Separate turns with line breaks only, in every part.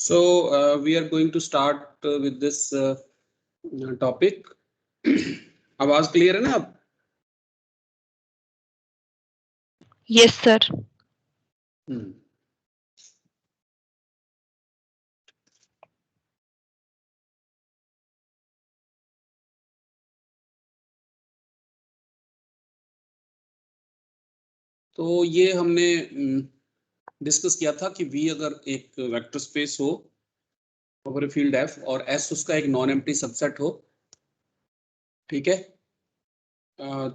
So we are going to start with this topic. आवाज clear है ना अब?
Yes, sir.
तो ये हमने डिस्कस किया था कि V अगर एक वेक्टर स्पेस हो ओवर फील्ड F और S उसका एक नॉन एम्प्टी सबसेट हो, ठीक है,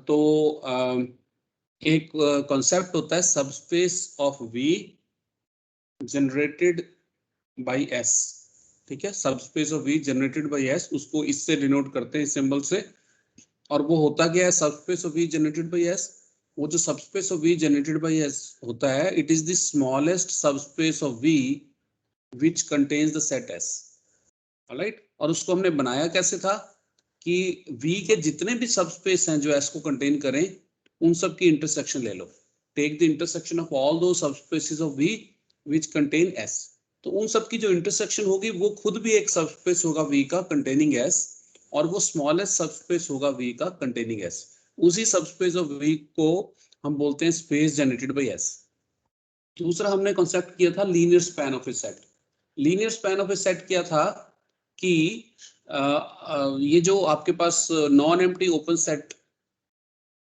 तो एक कॉन्सेप्ट होता है subspace of V generated by S, ठीक है, subspace of V generated by S, उसको इससे डिनोट करते हैं इस सिंबल से। और वो होता क्या है subspace of V generated by S? वो जो subspace of V generated by S होता है, it is the smallest subspace of V which contains the set S, alright. और उसको हमने बनाया कैसे था कि V के जितने भी सबस्पेस हैं जो S को कंटेन करें, उन सब की इंटरसेक्शन ले लो। Take the intersection of all those subspaces of V which contain S। तो उन सब की जो इंटरसेक्शन होगी वो खुद भी एक सबस्पेस होगा V का कंटेनिंग S, और वो स्मॉलेस्ट सबस्पेस होगा V का कंटेनिंग S। उसी सबस्पेस ऑफ V को हम बोलते हैं स्पेस जनरेटेड बाय S। दूसरा हमने कॉन्सेप्ट किया था linear span of a set. Linear span of a set क्या था कि ये जो आपके पास non empty open set,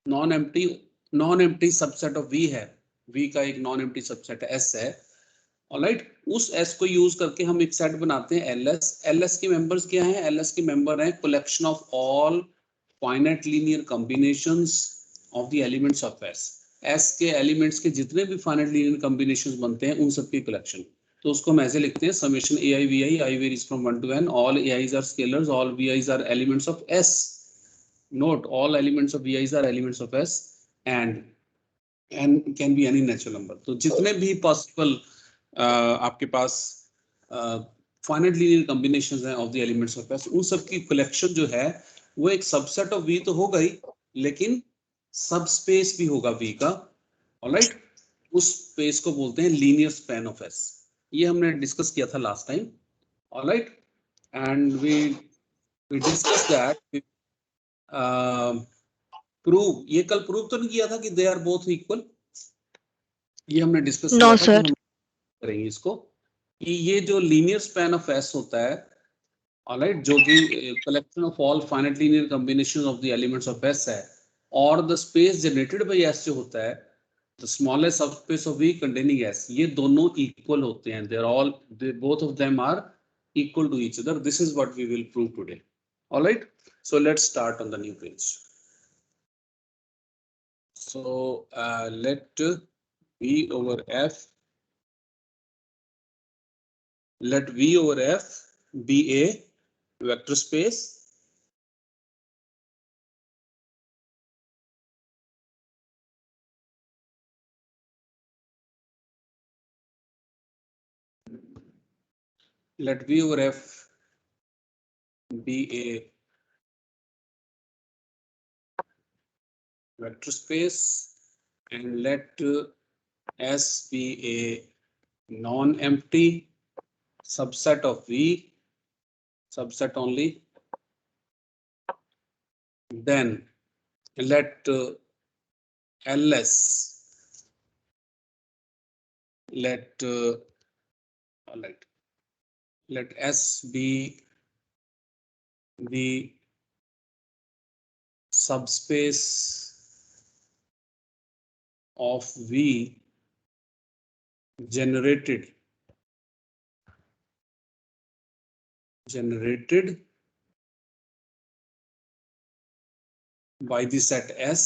non empty subset of V है, V का एक नॉन एम्प्टी सबसेट S है, ऑलराइट। उस S को यूज करके हम एक सेट बनाते हैं LS। LS के मेंबर्स क्या हैं? LS के मेंबर हैं collection of all finite linear combinations of the elements of S। S के एलिमेंट्स के जितने भी फाइनाइट लीनियर कॉम्बिनेशंस बनते हैं उन सब की कलेक्शन। तो उसको हम ऐसे लिखते हैं summation AI VI, I varies from 1 to n, all AIs are scalars, all VIs are elements of S। Note, all elements of VIs are elements of S and n can be any natural number। तो जितने भी possible आपके पास finite linear combinations हैं of the elements of S, उन सब की collection जो है वो एक सबसेट ऑफ V तो होगा ही, लेकिन सब स्पेस भी होगा V का, ऑलराइट। उस स्पेस को बोलते हैं लीनियर स्पैन ऑफ S। ये हमने डिस्कस किया था last time, alright. And we discuss that prove, ये कल प्रूव तो नहीं किया था कि दे आर बोथ इक्वल? ये हमने डिस्कस
No,
किया था
sir.
कि हम करेंगे इसको कि ये जो लीनियर स्पैन ऑफ S होता है, ऑलराइट, जो कि collection of all finite linear combinations of the elements of S है, और the space generated by S जो होता है the smallest subspace of V containing S, ये दोनों इक्वल होते हैं। They are all, they both of them are equal to each other। This is what we will prove today, alright. So let's start on the new page। So let V over F, let V over F be a vector space let V over F be a vector space and let S be a non-empty subset of V, subset only. Then let LS, let let S be the subspace of V generated by the set S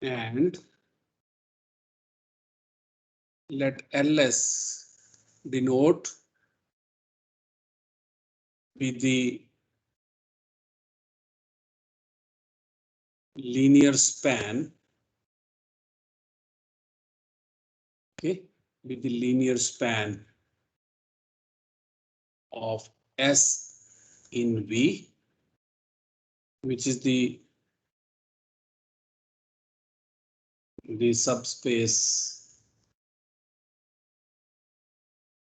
and let LS denote be the linear span, okay, with the linear span of S in V, which is the the subspace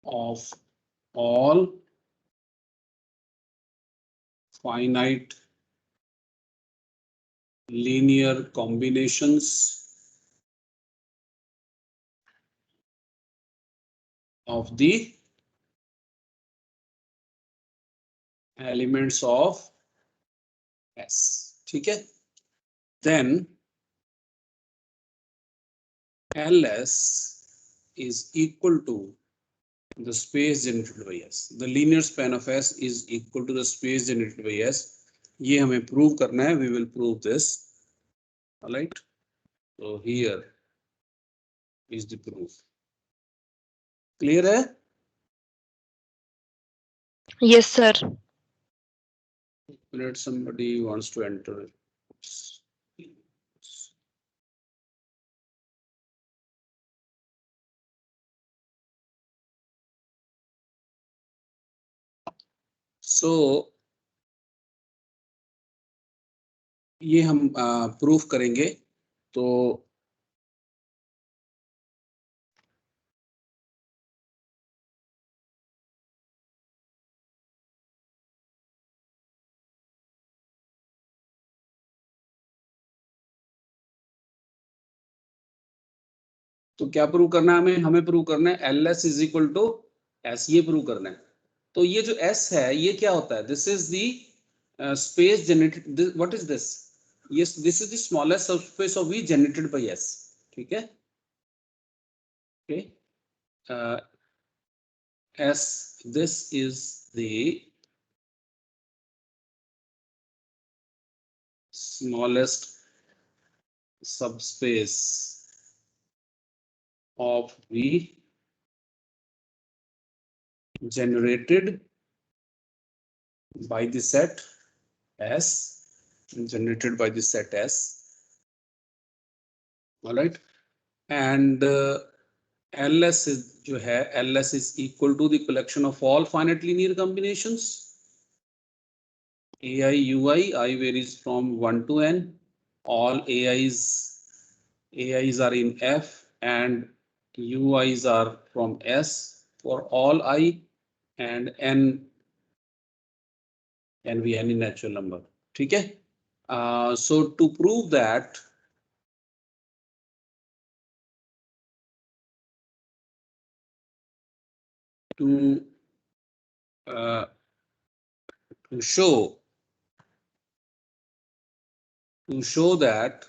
of all finite linear combinations of the elements of S. ठीक है? Then LS is equal to the space generated by S. The linear span of S is equal to the space generated by S. ये हमें prove करना है. We will prove this. All right. So here is the proof. Clear है?
Yes, sir.
Let somebody wants to enter. So ये हम proof करेंगे. तो क्या प्रूव करना है हमें प्रूव करना है LS is equal to S. ये प्रूव करना है. तो ये जो S है ये क्या होता है? This is the space generated. What is this? Yes, this is the smallest subspace of V generated by S. ठीक है? Okay. S, this is the smallest subspace of V generated by the set S, generated by the set S. All right. And LS is जो है LS is equal to the collection of all finite linear combinations. AI UI I varies from 1 to n. All AIs are in F and UIs are from S for all I, and n can be any natural number. ठीक है? So to prove that, to show that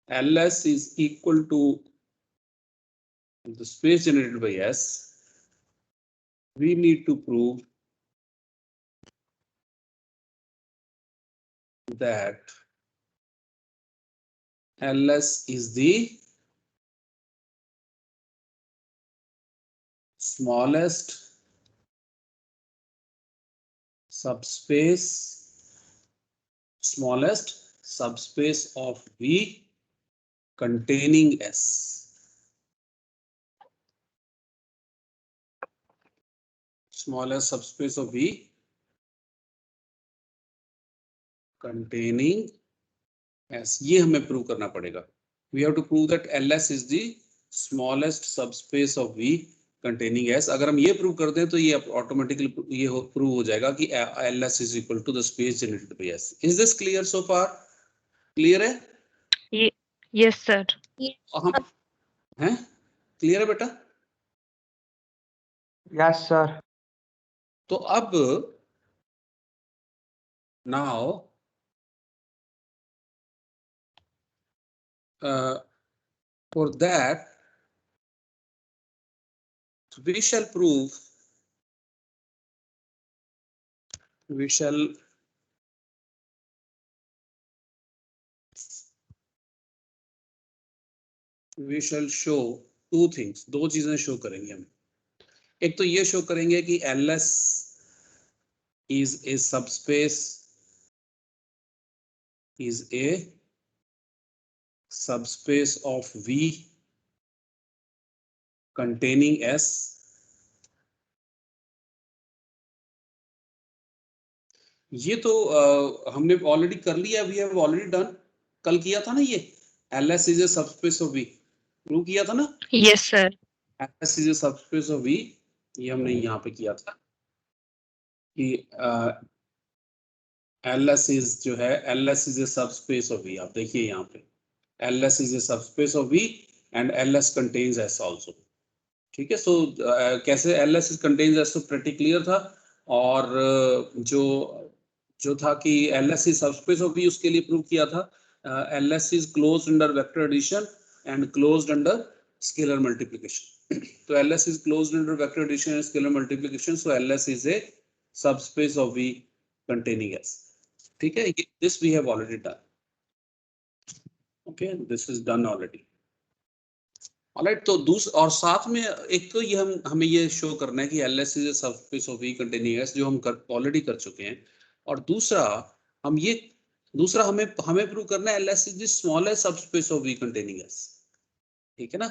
LS is equal to the space generated by S, we need to prove that LS is the smallest subspace of V containing S. Smallest subspace of V containing S. ये हमें prove करना पड़ेगा. We have to prove that LS is the smallest subspace of V containing S. अगर हम ये prove कर दें तो ये ऑटोमेटिकली ये प्रूव हो जाएगा कि LS is equal to the space generated by S. Is this clear so far? Clear है?
Yes, sir.
हम हैं? Clear है बेटा?
Yes, sir.
तो अब now for that we shall prove, we shall show two things. दो चीजें show करेंगे हम. एक तो ये शो करेंगे कि LS is a subspace of V containing S. ये तो हमने ऑलरेडी कर लिया. We have already done. कल किया था ना ये. LS is a subspace of V, prove किया था ना?
Yes, sir.
LS is a subspace of V, ये हमने यहाँ पे किया था कि LS इज जो है LS is a subspace of V। आप देखिए यहाँ पे LS is a subspace of V and LS contains S also. ठीक है, सो कैसे LS कंटेन्स S तो pretty क्लियर था, और जो था कि LS is subspace of V उसके लिए प्रूव किया था LS is closed under vector addition and closed under scalar multiplication. तो LS is closed under vector addition and scalar multiplication, so LS is a subspace of V containing S। ठीक है, this we have already done. Okay, this is done already. Alright, तो दूसरा और साथ में एक तो ये हमें ये शो करना है कि LS is a subspace of V containing S, जो हम ऑलरेडी कर चुके हैं। और दूसरा हमें प्रूव करना है LS is the smallest subspace of V containing S। ठीक है ना,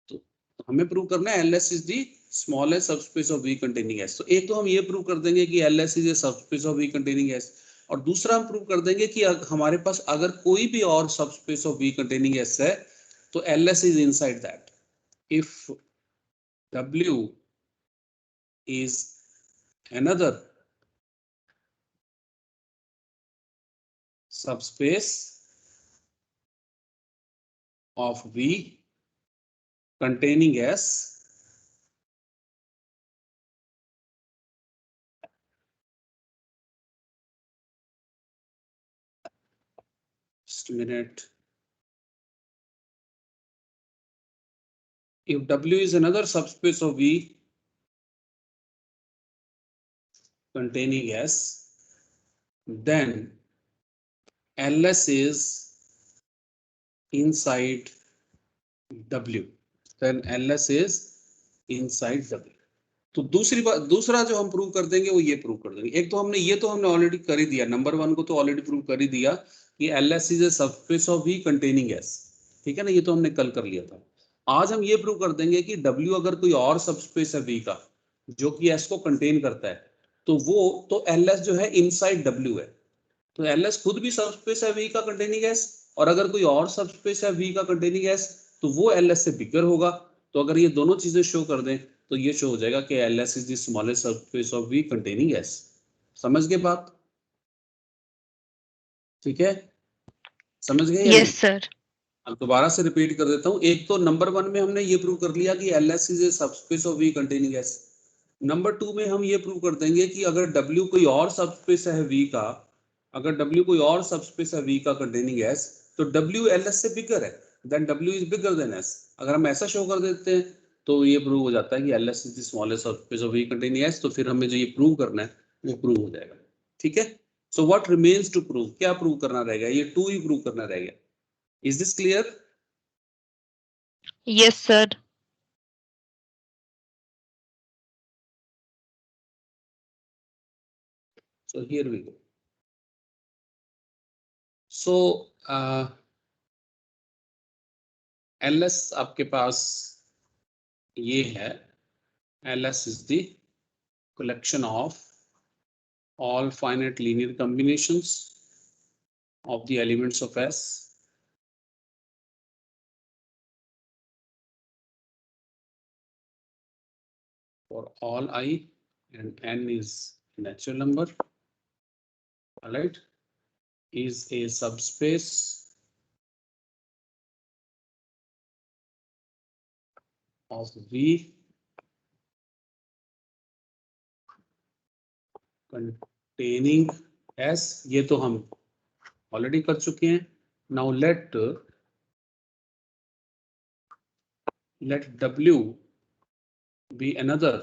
तो हमें प्रूव करना है LS is the smallest subspace of V containing S। तो एक तो हम ये प्रूव कर देंगे कि LS is a subspace of V containing S, और दूसरा हम प्रूव कर देंगे कि हमारे पास अगर कोई भी और subspace of V containing S है तो LS is inside that if W is another subspace of V containing S, just a minute, if W is another subspace of V containing S, then LS is inside W, then LS is inside W। तो दूसरा जो हम prove कर देंगे वो ये prove कर देंगे। एक तो हमने ऑलरेडी कर ही दिया, नंबर 1 को तो ऑलरेडी प्रूव कर ही दिया कि LS is a subspace of V containing S। ठीक है ना, ये तो हमने कल कर लिया था। आज हम ये प्रूव कर देंगे कि W अगर कोई और सबस्पेस है V का जो कि S को कंटेन करता है, तो LS जो है इनसाइड W है। तो LS खुद भी सबस्पेस है V का कंटेनिंग S, और अगर कोई और सबस्पेस है V का कंटेनिंग S तो वो LS से बिगर होगा। तो अगर ये दोनों चीजें शो कर दें तो ये शो हो जाएगा कि LS is the smallest subspace of V containing S। समझ गए बात? ठीक है, समझ गए?
Yes, sir.
अब दोबारा से रिपीट कर देता हूँ। एक तो नंबर 1 में हमने ये प्रूव कर लिया कि LS is a subspace of V containing S। Number 2 में हम ये प्रूव कर देंगे कि अगर W कोई और सबस्पेस है V का, अगर W कोई और सबस्पेस है V का containing S, तो W LS से बिगर है, then W is bigger than S। अगर हम ऐसा शो कर देते हैं तो ये प्रूव हो जाता है कि LS is the smallest subspace of V containing S। तो फिर हमें जो ये प्रूव करना है वो प्रूव हो जाएगा। ठीक है, so what remains to prove, क्या प्रूव करना रहेगा? ये 2 ही प्रूव करना रहेगा। Is this clear?
Yes, sir.
So here we go. So LS आपके पास ये है, LS is the collection of all finite linear combinations of the elements of S for all I, and N is natural number, all right, is a subspace of V containing S। ये तो हम already कर चुके हैं। Now let W be another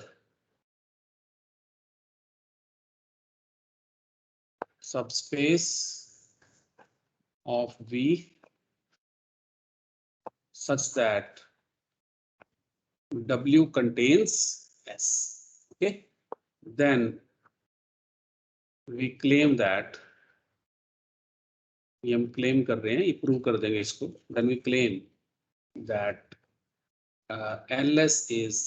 subspace of V such that W contains S। okay, then we claim that, ये हम claim कर रहे हैं, ये प्रूव कर देंगे इसको। then we claim that LS is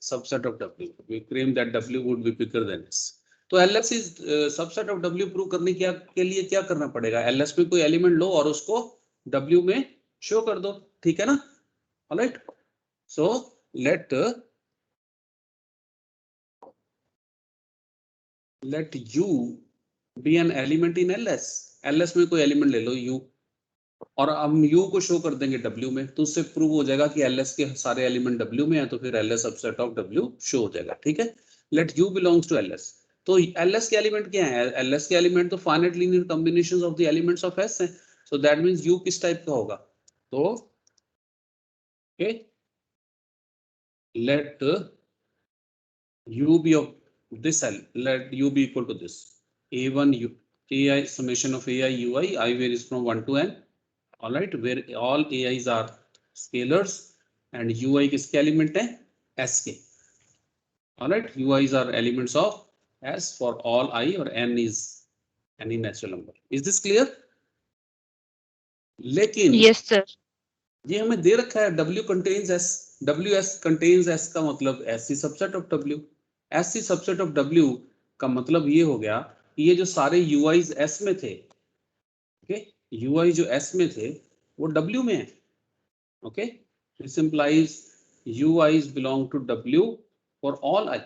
subset of W। we claim that W would be bigger than S। तो LS is subset of W prove करने के लिए क्या करना पड़ेगा? LS में कोई एलिमेंट लो और उसको W में शो कर दो, ठीक है ना? Alright, so let u be an element in ls में कोई एलिमेंट ले लो u, और हम u को शो कर देंगे w में, तो उससे प्रूव हो जाएगा कि ls के सारे एलिमेंट w में है, तो फिर ls subset of w show हो जाएगा, ठीक है? Let u belongs to ls, तो ls के एलिमेंट क्या है? ls के एलिमेंट तो finite linear combinations of the elements of s हैं, सो दैट मींस u किस टाइप का होगा? तो okay, let u be of this let u be equal to this a1 u ai summation of ai ui I varies from 1 to n, all right, where all ai's are scalars and ui किसके element है? s के, all right, ui's are elements of s for all I, और n is any natural number. is this clear? लेकिन
Yes, sir.
ये हमें दे रखा है w contains s, ws contains s का मतलब s is subset of w, s is subset of w का मतलब ये हो गया कि ये जो सारे ui's s में थे, ओके, ui जो s में थे वो w में है, okay, this implies ui's belong to w for all I,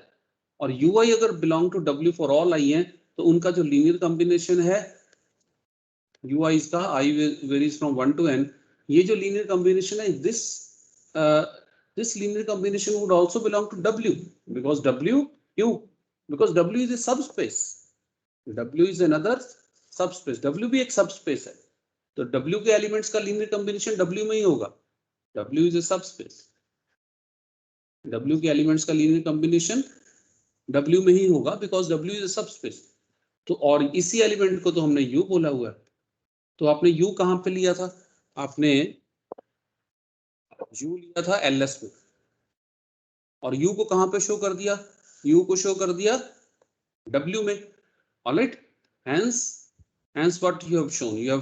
और ui अगर belong to w for all I है तो उनका जो लीनियर कॉम्बिनेशन है ui का I varies from 1 to n, ये जो लीनियर कॉम्बिनेशन है this linear combination would also belong to w because w u because w is a subspace, w is another subspace, w भी एक subspace है, तो w के elements का linear combination w में ही होगा, w is a subspace, w के elements का लीनियर कॉम्बिनेशन w में ही होगा because w is a subspace, तो और इसी एलिमेंट को तो हमने u बोला हुआ है, तो आपने u कहां पे लिया था? आपने u लिया था ls में, और u को कहां पे शो कर दिया? u को शो कर दिया w में, alright, hence what you have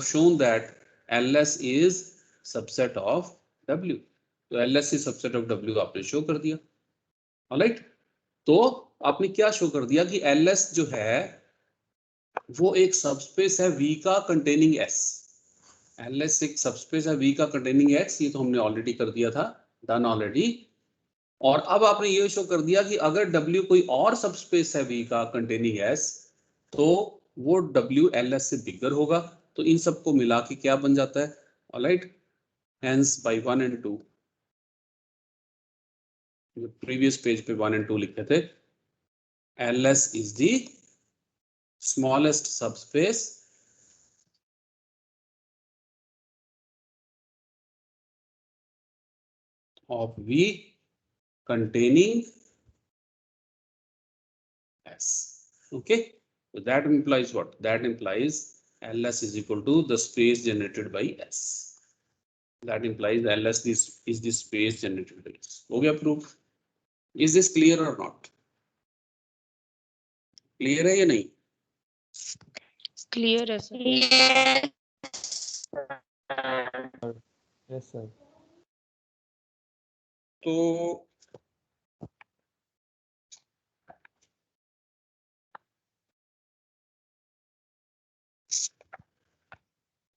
shown that ls is subset of w, तो ls is subset of w आपने शो कर दिया, ऑलराइट, तो आपने क्या शो कर दिया कि ls जो है वो एक सबस्पेस है v का कंटेनिंग s, ls एक सबस्पेस है v का कंटेनिंग x, ये तो हमने ऑलरेडी कर दिया था, डन ऑलरेडी, और अब आपने ये शो कर दिया कि अगर w कोई और सबस्पेस है v का कंटेनिंग s तो वो w ls से बिगर होगा, तो इन सबको मिला के क्या बन जाता है? Alright, hence by 1 and 2, previous page पे 1 एंड 2 लिखे थे, ls is the smallest subspace of V containing S. Okay, so that implies what? That implies ls is equal to the space generated by S. That implies ls is the space generated by S. हो गया proof? Is this clear or not? Clear है या नहीं?
Clear है sir.
Yes, sir.
तो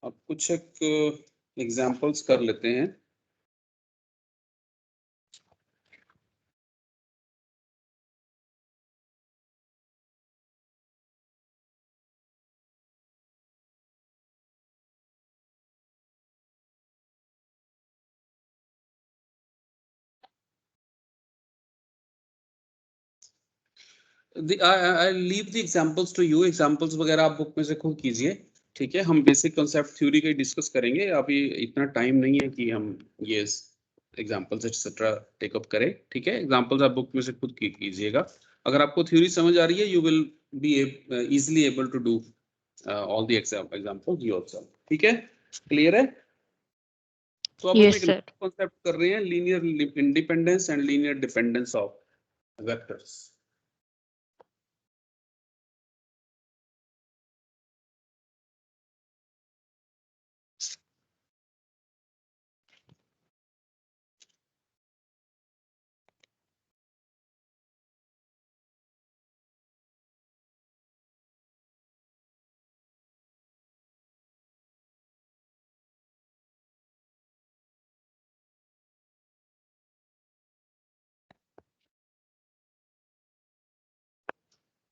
अब कुछ एक एग्जांपल्स कर लेते हैं। I leave the examples to you. Examples वगैरह आप बुक में से खुद कीजिए, ठीक है? हम बेसिक कंसेप्ट थ्योरी का डिस्कस करेंगे, अभी इतना टाइम नहीं है कि हम ये एग्जांपल्स एक्सेट्रा टेकअप करें, ठीक है? एग्जांपल्स आप बुक में से खुद कीजिएगा, अगर आपको थ्योरी समझ आ रही है you will be easily able to do all the examples yourself, ठीक है? क्लियर है? तो अब हम
Yes,
एक
sir.
कॉन्सेप्ट कर रहे हैं, linear independence and linear dependence of vectors.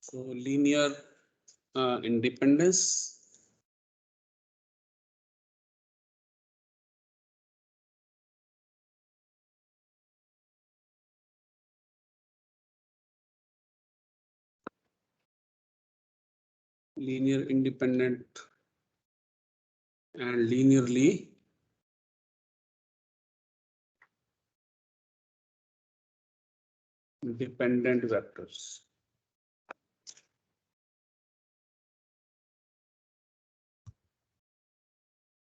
So linear independence. Linear independent and linearly dependent vectors.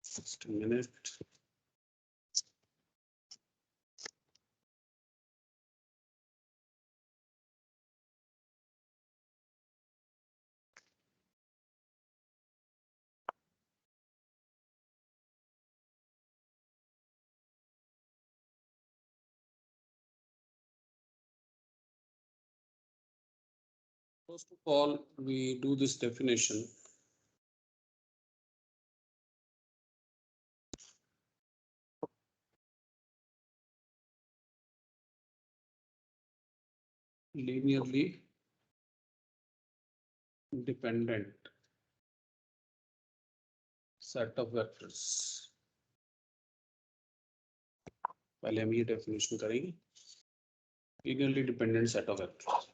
Just a minute. First of all, we do this definition. Linearly dependent set of vectors. पहले हम ये definition करेंगे. Linearly dependent set of vectors.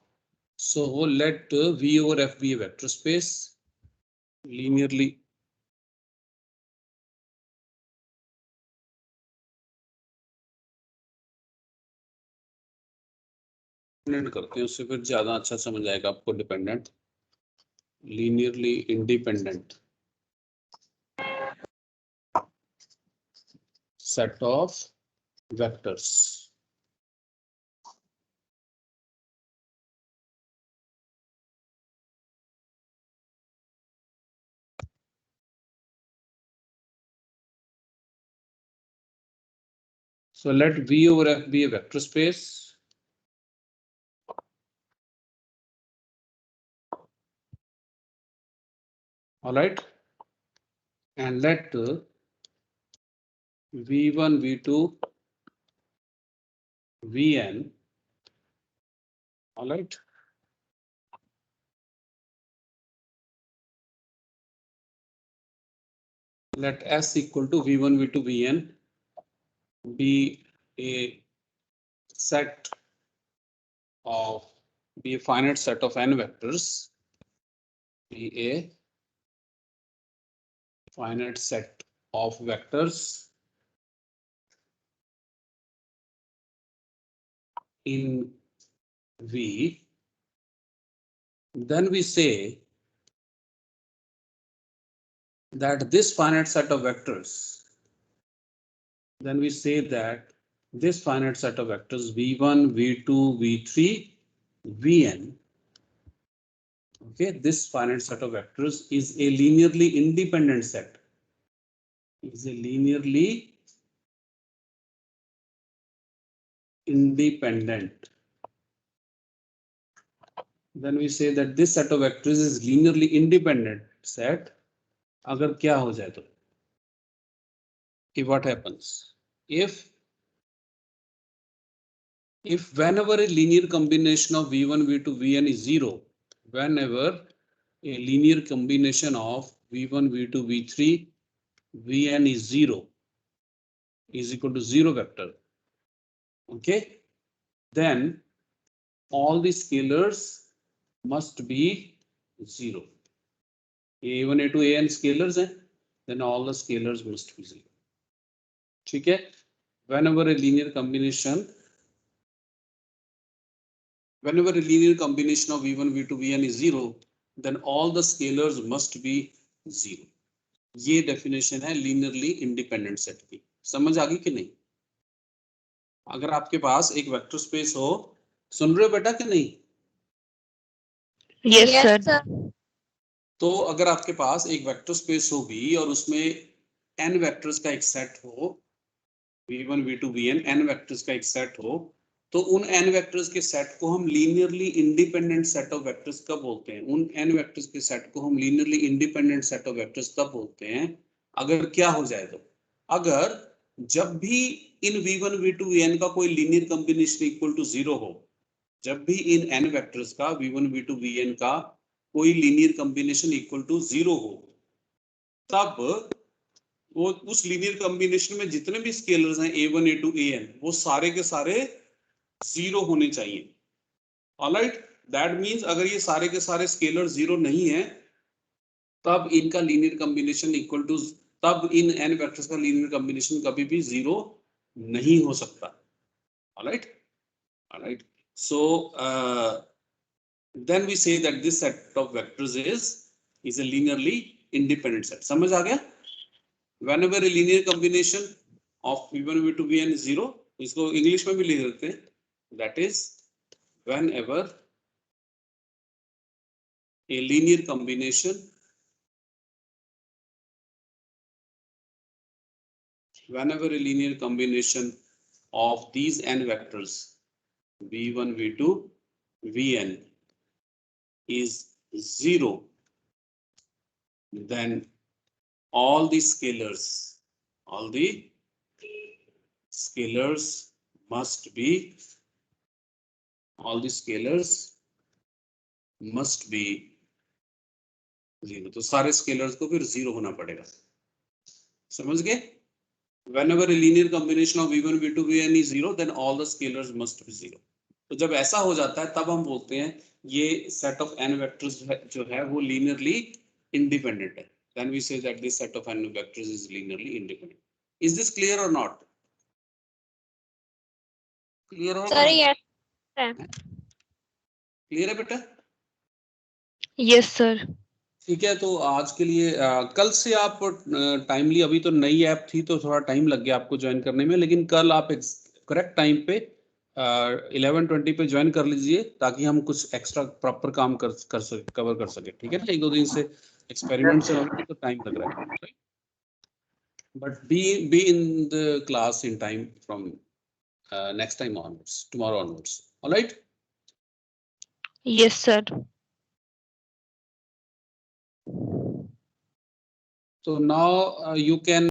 So let V over F be a vector space. Linearly dependent करते हैं, उससे फिर ज्यादा अच्छा समझ आएगा आपको. Dependent, linearly independent set of vectors. So let V over F be a vector space. All right, and let V1, V2, Vn, all right, let S equal to V1, V2, Vn be a set of, be a finite set of n vectors, be a finite set of vectors in V. Then we say that this finite set of vectors, then we say that this finite set of vectors V1, V2, V3, Vn, okay, this finite set of vectors is a linearly independent set, is a linearly independent. Then we say that this set of vectors is linearly independent set. अगर क्या हो जाए तो, if what happens, if whenever a linear combination of V1, V2, Vn is 0, whenever a linear combination of V1, V2, V3, Vn is 0, is equal to 0 vector, okay, then all the scalars must be 0. A1, A2, An scalars हैं, then all the scalars must be 0. ठीक है, whenever a linear combination of V1, V2, Vn is 0, then all the scalars must be 0. ये definition है linearly independent set की. समझ आ गई कि नहीं? अगर आपके पास एक वेक्टर स्पेस हो, सुन रहे हो बेटा कि नहीं?
Yes, sir.
तो अगर आपके पास एक वेक्टर स्पेस होगी और उसमें n वेक्टर्स का एक सेट हो, V1, V2, Vn n vectors का एक सेट हो, तो उन n वेक्टर्स के सेट को हम linearly independent set of vectors कब बोलते हैं? उन n वेक्टर्स के सेट को हम linearly independent set of vectors कब बोलते हैं? अगर क्या हो जाए तो, अगर जब भी इन V1, V2, Vn का कोई लीनियर कॉम्बिनेशन इक्वल टू 0 हो, जब भी इन n वेक्टर्स का v1 v2 vn का कोई लीनियर कॉम्बिनेशन इक्वल टू 0 हो, तब वो उस लीनियर कॉम्बिनेशन में जितने भी स्केलर्स हैं a1 a2 an वो सारे के सारे 0 होने चाहिए। ऑलराइट, दैट मींस अगर ये सारे के सारे स्केलर 0 नहीं है, तब इनका लीनियर कॉम्बिनेशन इक्वल टू, तब इन n वेक्टर्स का लीनियर कॉम्बिनेशन कभी भी 0 नहीं हो सकता। Alright, alright, so then we say that this set of vectors is a linearly independent set. समझ आ गया? Whenever a linear combination of v1 v2 vn is 0, इसको इंग्लिश में भी लिख देते हैं, that is whenever a linear combination of these n vectors v1 v2 vn is 0, then all the scalars must be 0, तो सारे स्केलर्स को फिर 0 होना पड़ेगा। समझ गए? Whenever a linear combination of v1 v2 vn is 0, then all the scalars must be 0. तो जब ऐसा हो जाता है तब हम बोलते हैं ये set of n vectors जो है वो linearly independent है। Then we say that this set of n vectors is linearly independent. Is this clear or not? Clear है?
Sir, yes.
Clear है बेटा?
Yes, sir.
ठीक है, तो आज के लिए कल से आप टाइमली, अभी तो नई ऐप थी तो थोड़ा टाइम लग गया आपको ज्वाइन करने में, लेकिन कल आप करेक्ट टाइम पे 11:20 पे ज्वाइन कर लीजिए ताकि हम कुछ एक्स्ट्रा प्रॉपर काम कवर कर सके। ठीक है ना, एक दो दिन से एक्सपेरिमेंट चल रहा है तो टाइम लग रहा है, but be in the class in time from next time onwards, tomorrow onwards. Alright?
Yes, sir.
So now you can